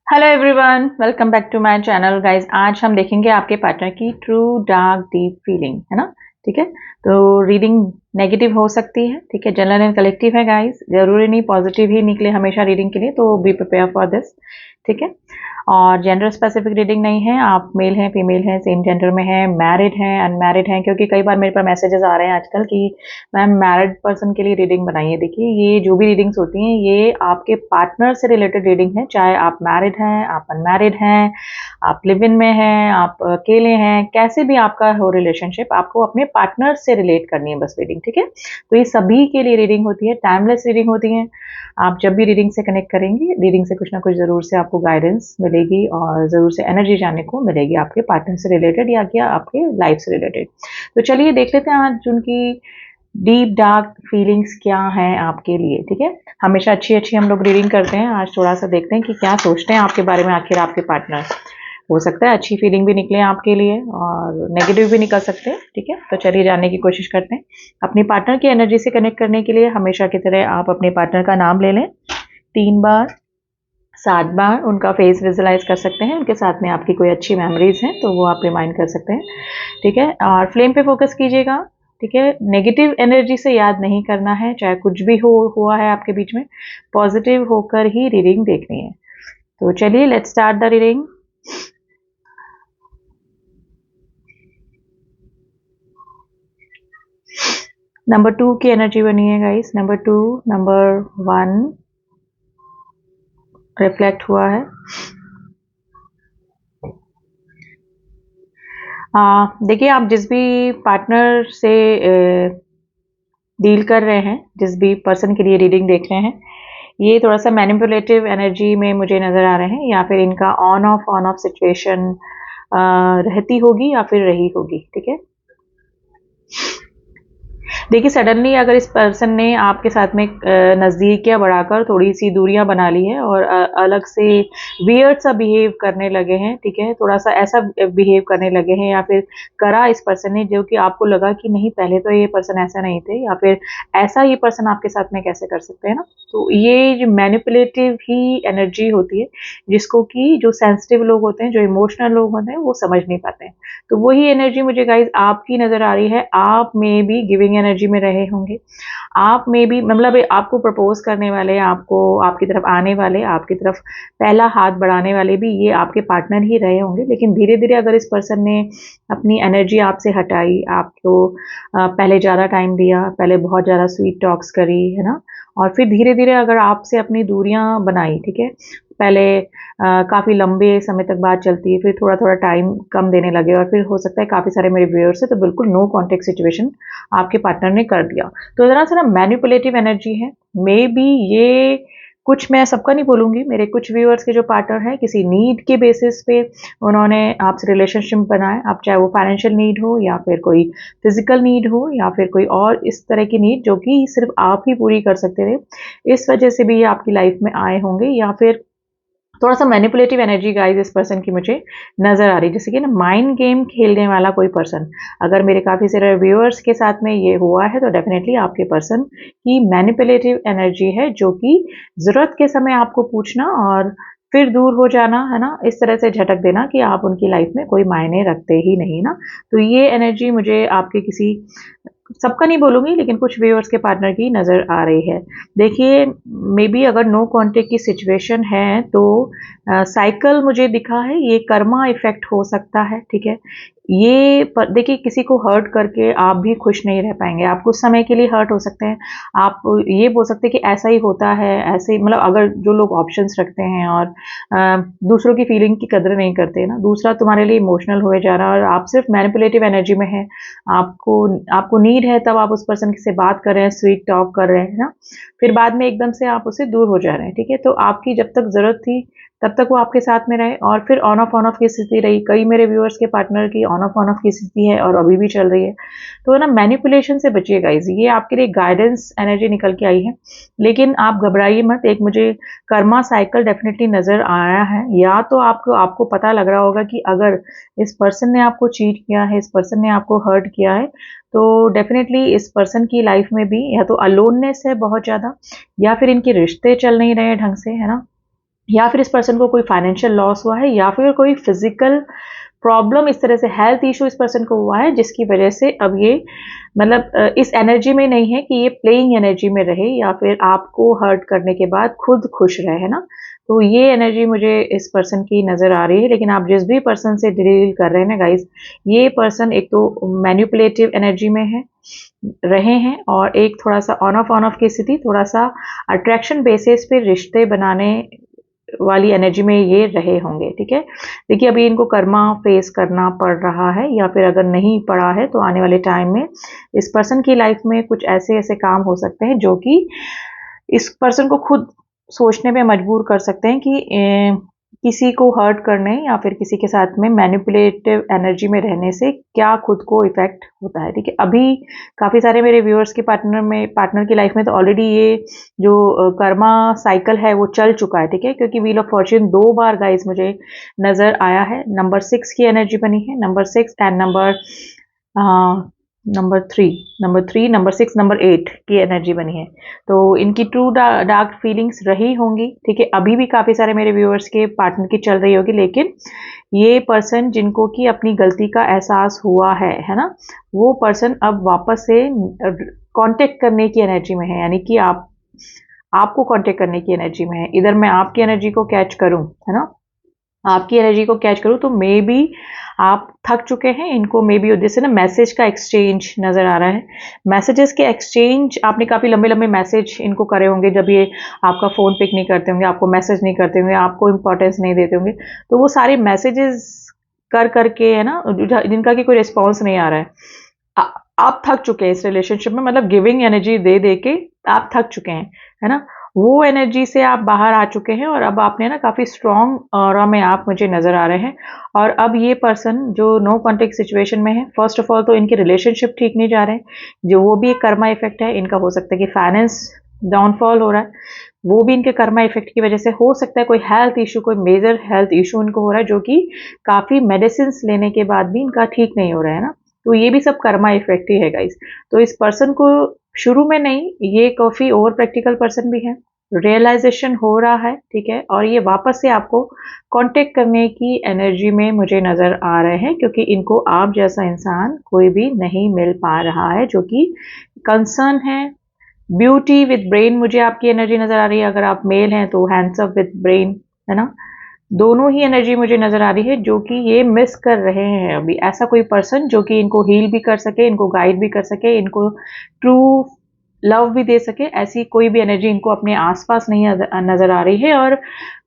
Hello everyone, welcome back to my channel guys. आज हम देखेंगे आपके पार्टनर की ट्रू डार्क डीप फीलिंग, है ना। ठीक है, तो रीडिंग नेगेटिव हो सकती है। ठीक है, जनरल एंड कलेक्टिव है गाइस, जरूरी नहीं पॉजिटिव ही निकले हमेशा रीडिंग के लिए, तो बी प्रिपेयर फॉर दिस। ठीक है, और जेंडर स्पेसिफिक रीडिंग नहीं है। आप मेल हैं, फीमेल हैं, सेम जेंडर में हैं, मैरिड हैं, अनमैरिड हैं, क्योंकि कई बार मेरे पास मैसेजेस आ रहे हैं आजकल कि मैम मैरिड पर्सन के लिए रीडिंग बनाइए। देखिए, ये जो भी रीडिंग्स होती हैं ये आपके पार्टनर से रिलेटेड रीडिंग है, चाहे आप मैरिड हैं, आप अनमैरिड हैं, आप लिव इन में हैं, आप अकेले हैं, कैसे भी आपका हो रिलेशनशिप, आपको अपने पार्टनर से रिलेट करनी है बस रीडिंग। ठीक है, तो ये सभी के लिए रीडिंग होती है, टाइमलेस रीडिंग होती है। आप जब भी रीडिंग से कनेक्ट करेंगे, रीडिंग से कुछ ना कुछ ज़रूर से आपको गाइडेंस मिलेगी और ज़रूर से एनर्जी जानने को मिलेगी आपके पार्टनर से रिलेटेड या क्या आपके लाइफ से रिलेटेड। तो चलिए देख लेते हैं आज उनकी डीप डार्क फीलिंग्स क्या हैं आपके लिए। ठीक है, हमेशा अच्छी अच्छी हम लोग रीडिंग करते हैं, आज थोड़ा सा देखते हैं कि क्या सोचते हैं आपके बारे में आखिर आपके पार्टनर। हो सकता है अच्छी फीलिंग भी निकले आपके लिए और नेगेटिव भी निकल सकते हैं। ठीक है, तो चलिए जानने की कोशिश करते हैं। अपने पार्टनर की एनर्जी से कनेक्ट करने के लिए हमेशा की तरह आप अपने पार्टनर का नाम ले लें 3 बार, 7 बार उनका फेस विजुलाइज कर सकते हैं। उनके साथ में आपकी कोई अच्छी मेमोरीज हैं तो वो आप रिमाइंड कर सकते हैं। ठीक है, और फ्लेम पे फोकस कीजिएगा। ठीक है, नेगेटिव एनर्जी से याद नहीं करना है, चाहे कुछ भी हुआ है आपके बीच में, पॉजिटिव होकर ही रीडिंग देखनी है। तो चलिए let's start the reading. Number 2 की एनर्जी बनी है गाइस। नंबर 2, नंबर 1 रिफ्लेक्ट हुआ है। देखिए, आप जिस भी पार्टनर से डील कर रहे हैं, जिस भी पर्सन के लिए रीडिंग देख रहे हैं, ये थोड़ा सा मैनिपुलेटिव एनर्जी में मुझे नज़र आ रहे हैं, या फिर इनका ऑन ऑफ सिचुएशन रहती होगी या फिर रही होगी। ठीक है, देखिए सडनली अगर इस पर्सन ने आपके साथ में नज़दीकियाँ बढ़ाकर थोड़ी सी दूरियां बना ली है और अलग से वियर्ड सा बिहेव करने लगे हैं। ठीक है, थोड़ा सा ऐसा बिहेव करने लगे हैं या फिर करा इस पर्सन ने जो कि आपको लगा कि नहीं पहले तो ये पर्सन ऐसा नहीं थे, या फिर ऐसा ये पर्सन आपके साथ में कैसे कर सकते हैं ना। तो ये जो मैनिपुलेटिव ही एनर्जी होती है, जिसको कि जो सेंसिटिव लोग होते हैं, जो इमोशनल लोग होते हैं, वो समझ नहीं पाते हैं। तो वही एनर्जी मुझे गाइज आपकी नज़र आ रही है। आप में भी गिविंग एनर्जी में रहे होंगे, आप में भी मतलब आपको प्रपोज करने वाले, आपको आपकी तरफ आने वाले, आपकी तरफ पहला हाथ बढ़ाने वाले भी ये आपके पार्टनर ही रहे होंगे। लेकिन धीरे धीरे अगर इस पर्सन ने अपनी एनर्जी आपसे हटाई, आपको पहले ज़्यादा टाइम दिया, पहले बहुत ज़्यादा स्वीट टॉक्स करी, है ना, और फिर धीरे धीरे अगर आपसे अपनी दूरियां बनाई। ठीक है, पहले काफ़ी लंबे समय तक बात चलती है, फिर थोड़ा थोड़ा टाइम कम देने लगे, और फिर हो सकता है काफ़ी सारे मेरे व्यूअर्स है तो बिल्कुल नो कॉन्टेक्ट सिचुएशन आपके पार्टनर ने कर दिया। तो ज़रा सा ना मैनिपुलेटिव एनर्जी है। मे बी ये कुछ, मैं सबका नहीं बोलूँगी, मेरे कुछ व्यूअर्स के जो पार्टनर हैं किसी नीड के बेसिस पे उन्होंने आपसे रिलेशनशिप बनाए। आप चाहे वो फाइनेंशियल नीड हो या फिर कोई फिजिकल नीड हो या फिर कोई और इस तरह की नीड जो कि सिर्फ आप ही पूरी कर सकते थे, इस वजह से भी ये आपकी लाइफ में आए होंगे। या फिर थोड़ा सा मैनिपुलेटिव एनर्जी गाइस इस पर्सन की मुझे नजर आ रही है, जैसे कि ना माइंड गेम खेलने वाला कोई पर्सन। अगर मेरे काफी सारे व्यूअर्स के साथ में ये हुआ है तो डेफिनेटली आपके पर्सन की मैनिपुलेटिव एनर्जी है, जो कि जरूरत के समय आपको पूछना और फिर दूर हो जाना, है ना, इस तरह से झटक देना कि आप उनकी लाइफ में कोई मायने रखते ही नहीं ना। तो ये एनर्जी मुझे आपके किसी, सबका नहीं बोलूंगी लेकिन कुछ व्यूअर्स के पार्टनर की नज़र आ रही है। देखिए, मे बी अगर नो कांटेक्ट की सिचुएशन है तो साइकिल मुझे दिखा है, ये कर्मा इफेक्ट हो सकता है। ठीक है, ये देखिए, किसी को हर्ट करके आप भी खुश नहीं रह पाएंगे, आप कुछ समय के लिए हर्ट हो सकते हैं। आप ये बोल सकते हैं कि ऐसा ही होता है, ऐसे ही, मतलब अगर जो लोग ऑप्शंस रखते हैं और दूसरों की फीलिंग की कदर नहीं करते ना, दूसरा तुम्हारे लिए इमोशनल हुए जा रहा है और आप सिर्फ मैनिपुलेटिव एनर्जी में है, आपको आपको नीड है तब आप उस पर्सन से बात कर रहे हैं, स्वीट टॉक कर रहे हैं ना, फिर बाद में एकदम से आप उससे दूर हो जा रहे हैं। ठीक है, तो आपकी जब तक जरूरत थी तब तक वो आपके साथ में रहे, और फिर ऑन ऑफ की स्थिति रही। कई मेरे व्यूअर्स के पार्टनर की ऑन ऑफ की स्थिति है और अभी भी चल रही है। तो ना, मैनिपुलेशन से बचिए गाइज, ये आपके लिए गाइडेंस एनर्जी निकल के आई है। लेकिन आप घबराइए मत, एक मुझे कर्मा साइकिल डेफिनेटली नजर आया है। या तो आपको आपको पता लग रहा होगा कि अगर इस पर्सन ने आपको चीट किया है, इस पर्सन ने आपको हर्ट किया है, तो डेफिनेटली इस पर्सन की लाइफ में भी या तो अलोननेस है बहुत ज़्यादा, या फिर इनके रिश्ते चल नहीं रहे ढंग से, है ना। या फिर इस पर्सन को कोई फाइनेंशियल लॉस हुआ है, या फिर कोई फिजिकल प्रॉब्लम, इस तरह से हेल्थ इशू इस पर्सन को हुआ है जिसकी वजह से अब ये मतलब इस एनर्जी में नहीं है कि ये प्लेइंग एनर्जी में रहे या फिर आपको हर्ट करने के बाद खुद खुश रहे, है ना। तो ये एनर्जी मुझे इस पर्सन की नज़र आ रही है। लेकिन आप जिस भी पर्सन से डील कर रहे हैं ना गाइस, ये पर्सन एक तो मैनिपुलेटिव एनर्जी में है रहे हैं, और एक थोड़ा सा ऑन ऑफ की स्थिति, थोड़ा सा अट्रैक्शन बेसिस पे रिश्ते बनाने वाली एनर्जी में ये रहे होंगे, ठीक है। देखिए अभी इनको कर्मा फेस करना पड़ रहा है, या फिर अगर नहीं पड़ा है तो आने वाले टाइम में इस पर्सन की लाइफ में कुछ ऐसे ऐसे काम हो सकते हैं जो कि इस पर्सन को खुद सोचने पे मजबूर कर सकते हैं कि किसी को हर्ट करने या फिर किसी के साथ में मैनिपुलेटिव एनर्जी में रहने से क्या खुद को इफेक्ट होता है, ठीक है। अभी काफ़ी सारे मेरे व्यूअर्स के पार्टनर की लाइफ में तो ऑलरेडी ये जो कर्मा साइकिल है वो चल चुका है, ठीक है। क्योंकि wheel of Fortune 2 bar guys मुझे नज़र आया है। नंबर 6 की एनर्जी बनी है, number 6 and number 3, number 6, number 8 की एनर्जी बनी है। तो इनकी ट्रू डार्क फीलिंग्स रही होंगी, ठीक है। अभी भी काफ़ी सारे मेरे व्यूअर्स के पार्टनर की चल रही होगी, लेकिन ये पर्सन जिनको कि अपनी गलती का एहसास हुआ है ना, वो पर्सन अब वापस से कांटेक्ट करने की एनर्जी में है, यानी कि आपको कांटेक्ट करने की एनर्जी में है। इधर मैं आपकी एनर्जी को कैच करूं, है ना, आपकी एनर्जी को कैच करूं, तो मे बी आप थक चुके हैं। इनको मे बी जैसे ना मैसेज का एक्सचेंज नज़र आ रहा है, मैसेजेस के एक्सचेंज, आपने काफ़ी लंबे लंबे मैसेज इनको करे होंगे जब ये आपका फ़ोन पिक नहीं करते होंगे, आपको मैसेज नहीं करते होंगे, आपको इंपॉर्टेंस नहीं देते होंगे। तो वो सारे मैसेजेस कर करके, है ना, जिनका कि कोई रिस्पॉन्स नहीं आ रहा है, आप थक चुके हैं इस रिलेशनशिप में, मतलब गिविंग एनर्जी दे दे के आप थक चुके हैं, है ना। वो एनर्जी से आप बाहर आ चुके हैं और अब आपने ना काफ़ी स्ट्रॉन्ग ऑरा में आप मुझे नज़र आ रहे हैं। और अब ये पर्सन जो नो कॉन्टेक्ट सिचुएशन में है, फर्स्ट ऑफ ऑल तो इनके रिलेशनशिप ठीक नहीं जा रहे हैं, जो वो भी एक कर्मा इफेक्ट है। इनका हो सकता है कि फाइनेंस डाउनफॉल हो रहा है, वो भी इनके कर्मा इफेक्ट की वजह से हो सकता है। कोई हेल्थ इशू, कोई मेजर हेल्थ इशू इनको हो रहा है, जो कि काफ़ी मेडिसिन लेने के बाद भी इनका ठीक नहीं हो रहा है ना। तो ये भी सब कर्मा इफेक्ट ही है गाइस। तो इस पर्सन को शुरू में नहीं, ये काफ़ी ओवर प्रैक्टिकल पर्सन भी है, रियलाइजेशन हो रहा है, ठीक है। और ये वापस से आपको कांटेक्ट करने की एनर्जी में मुझे नज़र आ रहे हैं, क्योंकि इनको आप जैसा इंसान कोई भी नहीं मिल पा रहा है जो कि कंसर्न है। ब्यूटी विद ब्रेन, मुझे आपकी एनर्जी नज़र आ रही है। अगर आप मेल हैं तो हैंडसम विद ब्रेन, है ना। दोनों ही एनर्जी मुझे नज़र आ रही है जो कि ये मिस कर रहे हैं अभी। ऐसा कोई पर्सन जो कि इनको हील भी कर सके, इनको गाइड भी कर सके, इनको ट्रू लव भी दे सके, ऐसी कोई भी एनर्जी इनको अपने आसपास नहीं नज़र आ रही है। और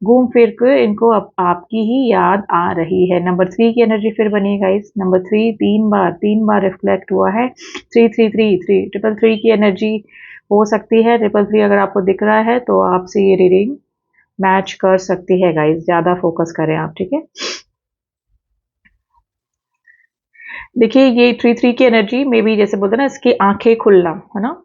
घूम फिर के इनको अब आपकी ही याद आ रही है। नंबर 3 की एनर्जी फिर बनी है गाइस। नंबर 3 तीन बार रिफ्लेक्ट हुआ है। 3 ट्रिपल थ्री की एनर्जी हो सकती है। ट्रिपल थ्री अगर आपको दिख रहा है तो आपसे ये रीडिंग मैच कर सकती है गाइस, ज़्यादा फोकस करें आप, ठीक है। देखिए ये 3 की एनर्जी में भी जैसे बोलते हैं ना, इसकी आंखें खुलना, है ना,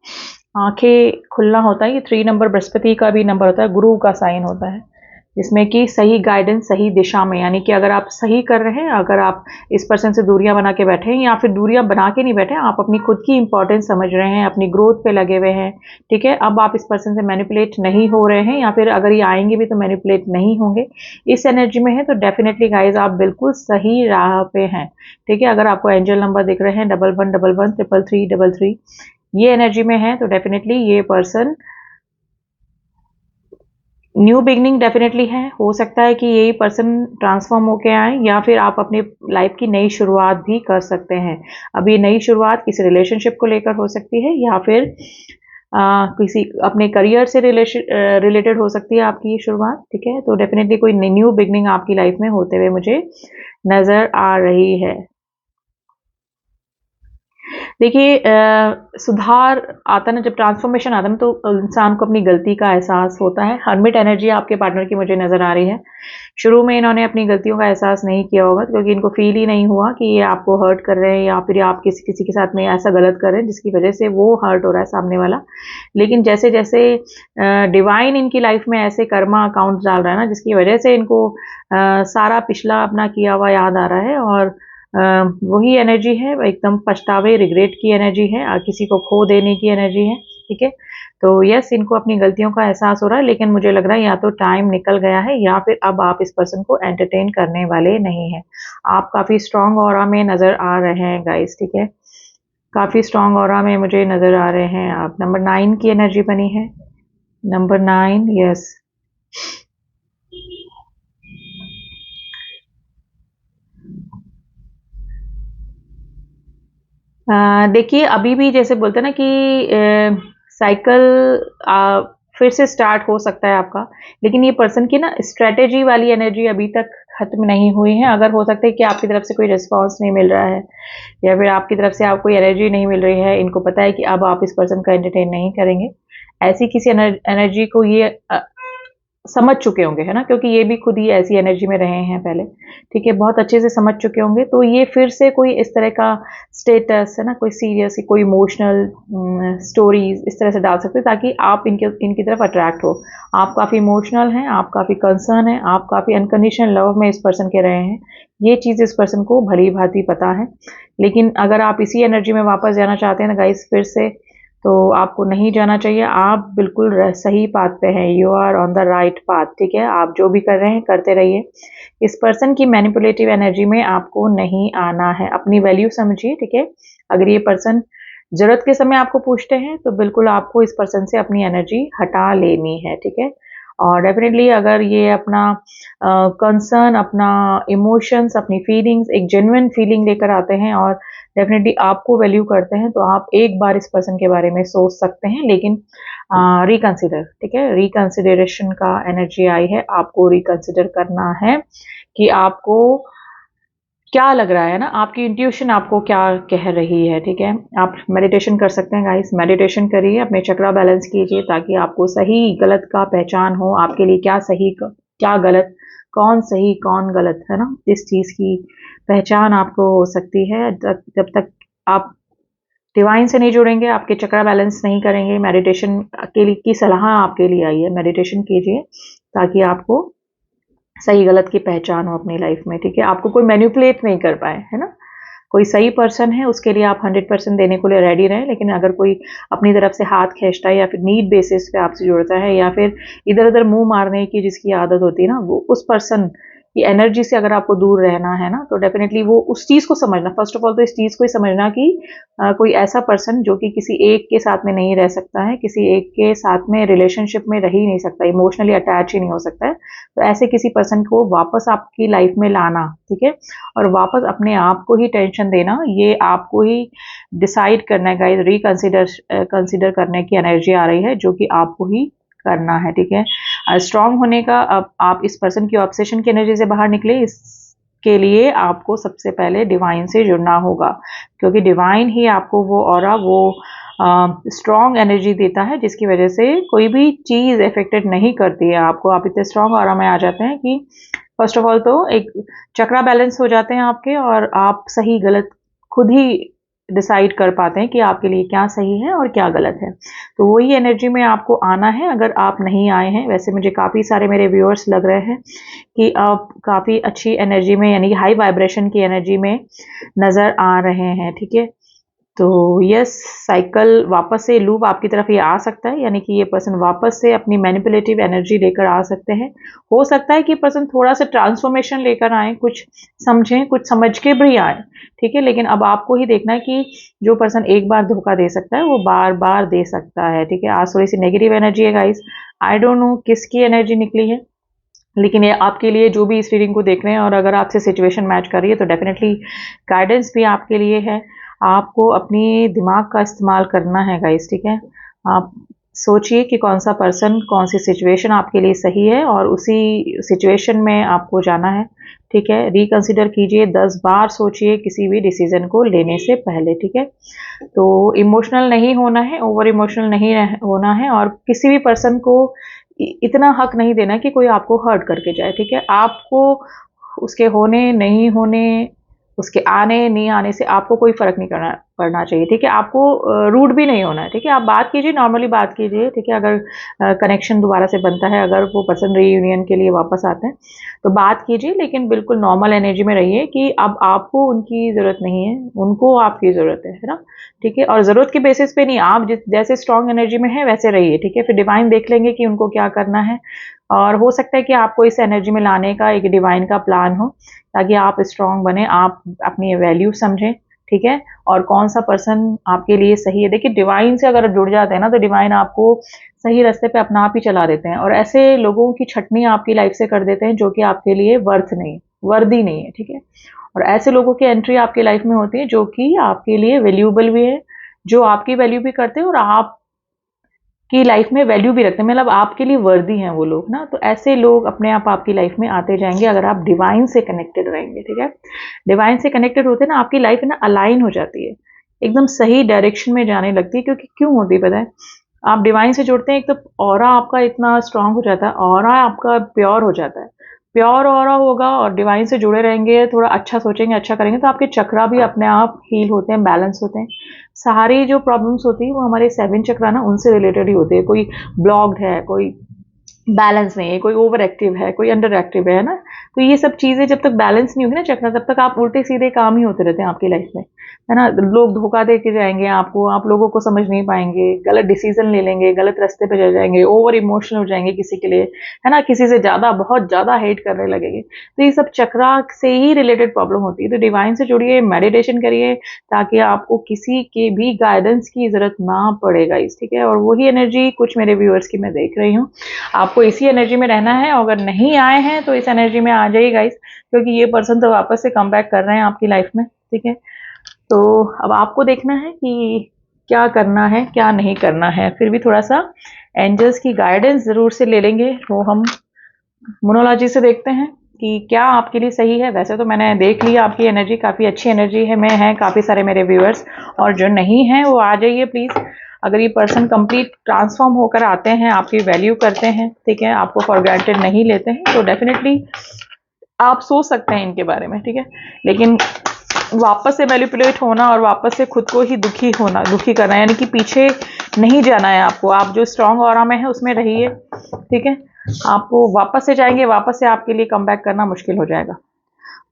आंखें खुलना होता है। ये 3 नंबर बृहस्पति का भी नंबर होता है, गुरु का साइन होता है, जिसमें कि सही गाइडेंस सही दिशा में, यानी कि अगर आप सही कर रहे हैं, अगर आप इस पर्सन से दूरियां बना के बैठे हैं या फिर दूरियां बना के नहीं बैठे, आप अपनी खुद की इंपॉर्टेंस समझ रहे हैं, अपनी ग्रोथ पे लगे हुए हैं, ठीक है। अब आप इस पर्सन से मैनिपुलेट नहीं हो रहे हैं, या फिर अगर ये आएंगे भी तो मैनिपुलेट नहीं होंगे, इस एनर्जी में है। तो डेफिनेटली गाइज आप बिल्कुल सही राह पे हैं, ठीक है। अगर आपको एंजल नंबर दिख रहे हैं 1111 333 ये एनर्जी में है, तो डेफिनेटली ये पर्सन न्यू बिगनिंग डेफिनेटली है। हो सकता है कि यही पर्सन ट्रांसफॉर्म होके आए, या फिर आप अपनी लाइफ की नई शुरुआत भी कर सकते हैं। अब ये नई शुरुआत किसी रिलेशनशिप को लेकर हो सकती है, या फिर किसी अपने करियर से रिलेटेड हो सकती है आपकी ये शुरुआत, ठीक है। तो डेफिनेटली कोई न्यू बिगनिंग आपकी लाइफ में होते हुए मुझे नज़र आ रही है। देखिए सुधार आता है ना, जब ट्रांसफॉर्मेशन आता है ना, तो इंसान को अपनी गलती का एहसास होता है। हर्मिट एनर्जी आपके पार्टनर की मुझे नज़र आ रही है। शुरू में इन्होंने अपनी गलतियों का एहसास नहीं किया होगा, क्योंकि इनको फील ही नहीं हुआ कि ये आपको हर्ट कर रहे हैं, या फिर आप किसी किसी के साथ में ऐसा गलत कर रहे हैं जिसकी वजह से वो हर्ट हो रहा है सामने वाला। लेकिन जैसे जैसे डिवाइन इनकी लाइफ में ऐसे कर्मा अकाउंट डाल रहा है ना, जिसकी वजह से इनको सारा पिछला अपना किया हुआ याद आ रहा है, और वही एनर्जी है, एकदम पछतावे, रिग्रेट की एनर्जी है, किसी को खो देने की एनर्जी है, ठीक है। तो यस, इनको अपनी गलतियों का एहसास हो रहा है, लेकिन मुझे लग रहा है या तो टाइम निकल गया है या फिर अब आप इस पर्सन को एंटरटेन करने वाले नहीं हैं। आप काफ़ी स्ट्रॉन्ग ऑरा में नज़र आ रहे हैं गाइस, ठीक है? काफ़ी स्ट्रॉन्ग ऑरा में मुझे नज़र आ रहे हैं आप। नंबर 9 की एनर्जी बनी है। Number 9, yes. देखिए, अभी भी जैसे बोलते हैं ना कि साइकिल फिर से स्टार्ट हो सकता है आपका, लेकिन ये पर्सन की ना स्ट्रैटेजी वाली एनर्जी अभी तक खत्म नहीं हुई है। अगर हो सकता है कि आपकी तरफ से कोई रिस्पॉन्स नहीं मिल रहा है या फिर आपकी तरफ से आपको एनर्जी नहीं मिल रही है, इनको पता है कि अब आप इस पर्सन का एंटरटेन नहीं करेंगे, ऐसी किसी एनर्जी को ये समझ चुके होंगे, है ना? क्योंकि ये भी खुद ही ऐसी एनर्जी में रहे हैं पहले, ठीक है? बहुत अच्छे से समझ चुके होंगे, तो ये फिर से कोई इस तरह का स्टेटस, है ना, कोई सीरियस, कोई इमोशनल स्टोरीज इस तरह से डाल सकते हैं ताकि आप इनकी तरफ अट्रैक्ट हो। आप काफ़ी इमोशनल हैं, आप काफ़ी कंसर्न हैं, आप काफ़ी अनकंडीशनल लव में इस पर्सन के रहे हैं। ये चीज़ इस पर्सन को भली भांति पता है, लेकिन अगर आप इसी एनर्जी में वापस जाना चाहते हैं ना गाइस, फिर से, तो आपको नहीं जाना चाहिए। आप बिल्कुल सही पाथ पे हैं, you are on the right path, ठीक है? आप जो भी कर रहे हैं करते रहिए। इस पर्सन की मैनिपुलेटिव एनर्जी में आपको नहीं आना है। अपनी वैल्यू समझिए, ठीक है? अगर ये पर्सन जरूरत के समय आपको पूछते हैं तो बिल्कुल आपको इस पर्सन से अपनी एनर्जी हटा लेनी है, ठीक है? और डेफिनेटली अगर ये अपना कंसर्न, अपना इमोशंस, अपनी फीलिंग्स, एक जेन्युइन फीलिंग लेकर आते हैं और डेफिनेटली आपको वैल्यू करते हैं, तो आप एक बार इस पर्सन के बारे में सोच सकते हैं, लेकिन रिकंसिडर, ठीक है? रिकंसिडरेशन का एनर्जी आई है, आपको रिकंसिडर करना है कि आपको क्या लग रहा है ना, आपकी इंट्यूशन आपको क्या कह रही है, ठीक है? आप मेडिटेशन कर सकते हैं गाइस, मेडिटेशन करिए, अपने चक्रा बैलेंस कीजिए ताकि आपको सही गलत का पहचान हो, आपके लिए क्या सही क्या गलत, कौन सही कौन गलत, है ना? इस चीज़ की पहचान आपको हो सकती है जब तक आप डिवाइन से नहीं जुड़ेंगे, आपके चक्रा बैलेंस नहीं करेंगे। मेडिटेशन के लिए की सलाह आपके लिए आई है, मेडिटेशन कीजिए ताकि आपको सही गलत की पहचान हो अपनी लाइफ में, ठीक है? आपको कोई मैनिपुलेट नहीं कर पाए, है ना? कोई सही पर्सन है उसके लिए आप 100% देने को लिए रेडी रहें, लेकिन अगर कोई अपनी तरफ से हाथ खींचता है या फिर नीड बेसिस पे आपसे जुड़ता है या फिर इधर उधर मुंह मारने की जिसकी आदत होती है ना, वो उस पर्सन की एनर्जी से अगर आपको दूर रहना है ना, तो डेफिनेटली वो उस चीज़ को समझना, फर्स्ट ऑफ ऑल तो इस चीज़ को ही समझना कि कोई ऐसा पर्सन जो कि किसी एक के साथ में नहीं रह सकता है, किसी एक के साथ में रिलेशनशिप में रह ही नहीं सकता, इमोशनली अटैच ही नहीं हो सकता है, तो ऐसे किसी पर्सन को वापस आपकी लाइफ में लाना, ठीक है? और वापस अपने आप को ही टेंशन देना, ये आपको ही डिसाइड करना है गाइस। कंसिडर करने की एनर्जी आ रही है जो कि आपको ही करना है, ठीक है? स्ट्रांग होने का, अब आप इस पर्सन की ऑब्सेशन की एनर्जी से बाहर निकले, इसके लिए आपको सबसे पहले डिवाइन से जुड़ना होगा, क्योंकि डिवाइन ही आपको वो ऑरा, वो स्ट्रॉन्ग एनर्जी देता है जिसकी वजह से कोई भी चीज़ इफेक्टेड नहीं करती है आपको। आप इतने स्ट्रॉन्ग ऑरा में आ जाते हैं कि फर्स्ट ऑफ ऑल तो एक चक्रा बैलेंस हो जाते हैं आपके, और आप सही गलत खुद ही डिसाइड कर पाते हैं कि आपके लिए क्या सही है और क्या गलत है। तो वही एनर्जी में आपको आना है अगर आप नहीं आए हैं। वैसे मुझे काफ़ी सारे मेरे व्यूअर्स लग रहे हैं कि आप काफ़ी अच्छी एनर्जी में, यानी कि हाई वाइब्रेशन की एनर्जी में नज़र आ रहे हैं, ठीक है? तो यस, साइकिल वापस से लूप आपकी तरफ ये आ सकता है, यानी कि ये पर्सन वापस से अपनी मैनिपुलेटिव एनर्जी लेकर आ सकते हैं। हो सकता है कि पर्सन थोड़ा सा ट्रांसफॉर्मेशन लेकर आए, कुछ समझें, कुछ समझ के भी आए, ठीक है? लेकिन अब आपको ही देखना है कि जो पर्सन एक बार धोखा दे सकता है वो बार बार दे सकता है, ठीक है? आज थोड़ी सी नेगेटिव एनर्जी है गाइस, आई डोंट नो किसकी एनर्जी निकली है, लेकिन ये आपके लिए जो भी इस रीडिंग को देख रहे हैं और अगर आपसे सिचुएशन मैच कर रही है तो डेफिनेटली गाइडेंस भी आपके लिए है। आपको अपनी दिमाग का इस्तेमाल करना है गाइस, ठीक है? आप सोचिए कि कौन सा पर्सन, कौन सी सिचुएशन आपके लिए सही है और उसी सिचुएशन में आपको जाना है, ठीक है? रिकंसिडर कीजिए, 10 बार सोचिए किसी भी डिसीजन को लेने से पहले, ठीक है? तो इमोशनल नहीं होना है, ओवर इमोशनल नहीं होना है, और किसी भी पर्सन को इतना हक नहीं देना कि कोई आपको हर्ट करके जाए, ठीक है? आपको उसके होने नहीं होने, उसके आने नहीं आने से आपको कोई फर्क नहीं करना। पड़ना चाहिए, ठीक है। आपको रूड भी नहीं होना है, ठीक है। आप बात कीजिए, नॉर्मली बात कीजिए, ठीक है। अगर कनेक्शन दोबारा से बनता है, अगर वो पर्सन रीयूनियन के लिए वापस आते हैं तो बात कीजिए, लेकिन बिल्कुल नॉर्मल एनर्जी में रहिए कि अब आपको उनकी ज़रूरत नहीं है, उनको आपकी ज़रूरत है ना, ठीक है। और ज़रूरत के बेसिस पे नहीं, आप जैसे स्ट्रॉन्ग एनर्जी में है वैसे रहिए, ठीक है। फिर डिवाइन देख लेंगे कि उनको क्या करना है, और हो सकता है कि आपको इस एनर्जी में लाने का एक डिवाइन का प्लान हो, ताकि आप स्ट्रॉन्ग बने, आप अपनी वैल्यू समझें, ठीक है। और कौन सा पर्सन आपके लिए सही है, देखिए डिवाइन से अगर जुड़ जाते हैं ना तो डिवाइन आपको सही रास्ते पे अपना आप ही चला देते हैं, और ऐसे लोगों की छटनी आपकी लाइफ से कर देते हैं जो कि आपके लिए वर्दी नहीं है, ठीक है। और ऐसे लोगों की एंट्री आपकी लाइफ में होती है जो कि आपके लिए वैल्यूएबल भी है, जो आपकी वैल्यू भी करते हैं और आप की लाइफ में वैल्यू भी रखते हैं, मतलब आपके लिए वर्दी हैं वो लोग ना। तो ऐसे लोग अपने आप आपकी लाइफ में आते जाएंगे अगर आप डिवाइन से कनेक्टेड रहेंगे, ठीक है। डिवाइन से कनेक्टेड होते हैं ना, आपकी लाइफ ना अलाइन हो जाती है, एकदम सही डायरेक्शन में जाने लगती है। क्योंकि क्यों होती है पता है, आप डिवाइन से जुड़ते हैं, एक तो ऑरा आपका इतना स्ट्रांग हो जाता है, ऑरा आपका प्योर हो जाता है, प्योर ऑरा होगा और डिवाइन से जुड़े रहेंगे, थोड़ा अच्छा सोचेंगे, अच्छा करेंगे, तो आपके चक्रा भी अपने आप हील होते हैं, बैलेंस होते हैं। सारी जो प्रॉब्लम्स होती है वो हमारे 7 चक्रा ना उनसे रिलेटेड ही होती है। कोई ब्लॉक्ड है, कोई बैलेंस नहीं है, कोई ओवर एक्टिव है, कोई अंडर एक्टिव है ना। तो ये सब चीज़ें जब तक बैलेंस नहीं होगी ना चक्रा, तब तक आप उल्टे सीधे काम ही होते रहते हैं आपकी लाइफ में, है ना। लोग धोखा दे के जाएंगे आपको, आप लोगों को समझ नहीं पाएंगे, गलत डिसीजन ले लेंगे, गलत रास्ते पे चले जाएंगे, ओवर इमोशनल हो जाएंगे किसी के लिए, है ना, किसी से ज़्यादा बहुत ज़्यादा हेट करने लगेंगे। तो ये सब चक्रा से ही रिलेटेड प्रॉब्लम होती है। तो डिवाइन से जुड़िए, मेडिटेशन करिए, ताकि आपको किसी के भी गाइडेंस की ज़रूरत ना पड़े गाइस, ठीक है। और वही एनर्जी कुछ मेरे व्यूअर्स की मैं देख रही हूँ, आपको इसी एनर्जी में रहना है। अगर नहीं आए हैं तो इस एनर्जी में आ जाइए गाइस, क्योंकि ये पर्सन तो वापस से कम बैक कर रहे हैं आपकी लाइफ में, ठीक है। तो अब आपको देखना है कि क्या करना है क्या नहीं करना है। फिर भी थोड़ा सा एंजल्स की गाइडेंस जरूर से ले लेंगे, वो हम मोनोलॉजी से देखते हैं कि क्या आपके लिए सही है। वैसे तो मैंने देख लिया, आपकी एनर्जी काफ़ी अच्छी एनर्जी है, मैं हैं काफ़ी सारे मेरे व्यूअर्स, और जो नहीं हैं वो आ जाइए प्लीज़। अगर ये पर्सन कंप्लीट ट्रांसफॉर्म होकर आते हैं, आपकी वैल्यू करते हैं, ठीक है, आपको फॉर ग्रांटेड नहीं लेते हैं, तो डेफिनेटली आप सोच सकते हैं इनके बारे में, ठीक है। लेकिन वापस से मैनिपुलेट होना और वापस से खुद को ही दुखी करना, यानी कि पीछे नहीं जाना है आपको। आप जो स्ट्रांग ऑरा में है उसमें रहिए, ठीक है। आपको वापस से जाएंगे, वापस से आपके लिए कम बैक करना मुश्किल हो जाएगा।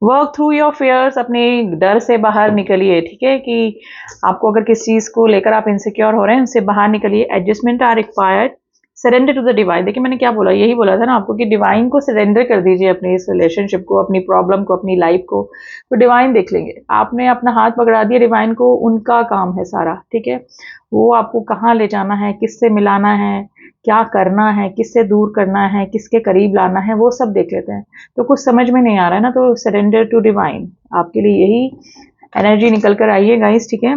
वर्क थ्रू योर फियर्स, अपने डर से बाहर निकलिए, ठीक है। कि आपको अगर किस चीज़ को लेकर आप इनसिक्योर हो रहे हैं, उससे बाहर निकलिए। Adjustment are required, surrender to the divine. देखिए मैंने क्या बोला, यही बोला था ना आपको कि डिवाइन को सरेंडर कर दीजिए, अपने इस रिलेशनशिप को, अपनी प्रॉब्लम को, अपनी लाइफ को, तो डिवाइन देख लेंगे। आपने अपना हाथ पकड़ा दिया डिवाइन को, उनका काम है सारा, ठीक है। वो आपको कहाँ ले जाना है, किससे मिलाना है, क्या करना है, किससे दूर करना है, किसके करीब लाना है, वो सब देख लेते हैं। तो कुछ समझ में नहीं आ रहा है ना, तो सरेंडर टू डिवाइन आपके लिए यही एनर्जी निकल कर आई है गाइस, ठीक है।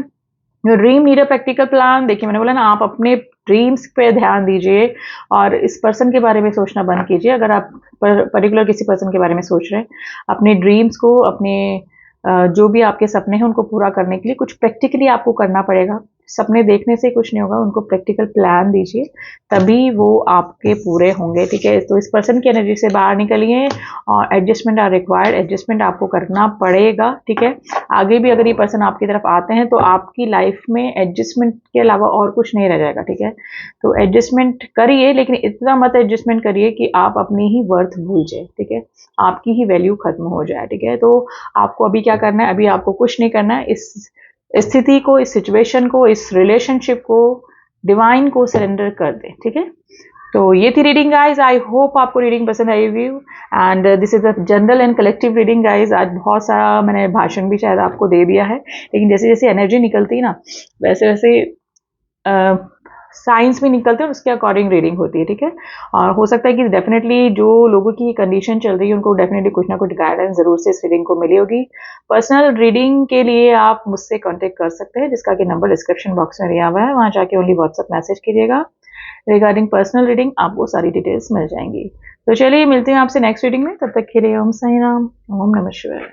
Your dream need a practical plan. देखिए मैंने बोला ना, आप अपने ड्रीम्स पे ध्यान दीजिए और इस पर्सन के बारे में सोचना बंद कीजिए। अगर आप पर्टिकुलर किसी पर्सन के बारे में सोच रहे हैं, अपने ड्रीम्स को, अपने जो भी आपके सपने हैं उनको पूरा करने के लिए कुछ प्रैक्टिकली आपको करना पड़ेगा। सपने देखने से कुछ नहीं होगा, उनको प्रैक्टिकल प्लान दीजिए, तभी वो आपके पूरे होंगे, ठीक है। तो इस पर्सन की एनर्जी से बाहर निकलिए, और एडजस्टमेंट आर रिक्वायर्ड, एडजस्टमेंट आपको करना पड़ेगा, ठीक है। आगे भी अगर ये पर्सन आपकी तरफ आते हैं तो आपकी लाइफ में एडजस्टमेंट के अलावा और कुछ नहीं रह जाएगा, ठीक है। तो एडजस्टमेंट करिए, लेकिन इतना मत एडजस्टमेंट करिए कि आप अपनी ही वर्थ भूल जाए, ठीक है, आपकी ही वैल्यू खत्म हो जाए, ठीक है। तो आपको अभी क्या करना है, अभी आपको कुछ नहीं करना है। इस स्थिति को, इस सिचुएशन को, इस रिलेशनशिप को डिवाइन को सरेंडर कर दें, ठीक है। तो ये थी रीडिंग गाइज, आई होप आपको रीडिंग पसंद आई हुई, and this is a general and collective reading guys. आज बहुत सारा मैंने भाषण भी शायद आपको दे दिया है, लेकिन जैसे जैसे एनर्जी निकलती है ना, वैसे वैसे साइंस भी निकलते हैं और उसके अकॉर्डिंग रीडिंग होती है, ठीक है। और हो सकता है कि डेफिनेटली जो लोगों की कंडीशन चल रही है उनको डेफिनेटली कुछ ना कुछ गाइडेंस जरूर से इस रीडिंग को मिली होगी। पर्सनल रीडिंग के लिए आप मुझसे कांटेक्ट कर सकते हैं, जिसका कि नंबर डिस्क्रिप्शन बॉक्स में दिया हुआ है, वहां जाके ओनली व्हाट्सएप मैसेज कीजिएगा। रिगार्डिंग पर्सनल रीडिंग आपको सारी डिटेल्स मिल जाएंगी। तो चलिए मिलते हैं आपसे नेक्स्ट रीडिंग में, तब तक के लिए ओम साई राम, ओम नमः शिवाय।